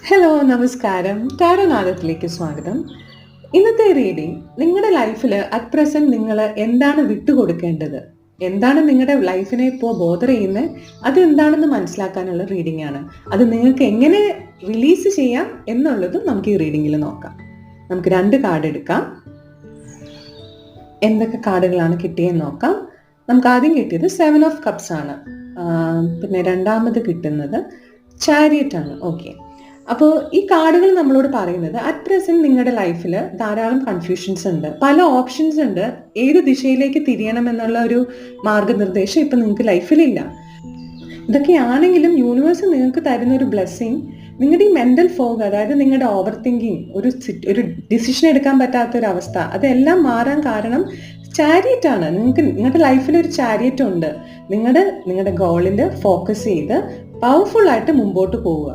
Hello, നമസ്കാരം. Tarot നാദത്തിലേക്ക് സ്വാഗതം. ഇന്നത്തെ റീഡിംഗ് നിങ്ങളുടെ ലൈഫിൽ അറ്റ് പ്രസന്റ് നിങ്ങൾ എന്താണ് വിട്ടുകൊടുക്കേണ്ടത്, എന്താണ് നിങ്ങളുടെ ലൈഫിനെ ഇപ്പോൾ ബോധർ ചെയ്യുന്നത്, അത് എന്താണെന്ന് മനസ്സിലാക്കാനുള്ള റീഡിംഗ് ആണ്. അത് നിങ്ങൾക്ക് എങ്ങനെ റിലീസ് ചെയ്യാം എന്നുള്ളതും നമുക്ക് ഈ റീഡിങ്ങിൽ നോക്കാം. നമുക്ക് 2 കാർഡ് എടുക്കാം. എന്തൊക്കെ കാർഡുകളാണ് കിട്ടിയെന്ന് നോക്കാം. നമുക്ക് ആദ്യം കിട്ടിയത് 7 ഓഫ് കപ്സ് ആണ്. പിന്നെ രണ്ടാമത് കിട്ടുന്നത് ചാരിയറ്റ് ആണ്. ഓക്കെ, അപ്പോൾ ഈ കാർഡുകൾ നമ്മളോട് പറയുന്നത് അറ്റ് പ്രസന്റ് നിങ്ങളുടെ ലൈഫിൽ ധാരാളം കൺഫ്യൂഷൻസ് ഉണ്ട്, പല ഓപ്ഷൻസ് ഉണ്ട്. ഏത് ദിശയിലേക്ക് തിരിയണം എന്നുള്ള ഒരു മാർഗനിർദ്ദേശം ഇപ്പം നിങ്ങൾക്ക് ലൈഫിലില്ല. ഇതൊക്കെയാണെങ്കിലും യൂണിവേഴ്സ് നിങ്ങൾക്ക് തരുന്ന ഒരു ബ്ലെസ്സിങ് നിങ്ങളുടെ ഈ മെന്റൽ ഫോഗ്, അതായത് നിങ്ങളുടെ ഓവർ തിങ്കിങ്, ഒരു ഡിസിഷൻ എടുക്കാൻ പറ്റാത്തൊരവസ്ഥ, അതെല്ലാം മാറാൻ കാരണം ചാരിയറ്റ് ആണ്. നിങ്ങളുടെ ലൈഫിൽ ഒരു ചാരിയറ്റ് ഉണ്ട്. നിങ്ങളുടെ ഗോളിൽ ഫോക്കസ് ചെയ്ത് പവർഫുൾ ആയിട്ട് മുമ്പോട്ട് പോവുക.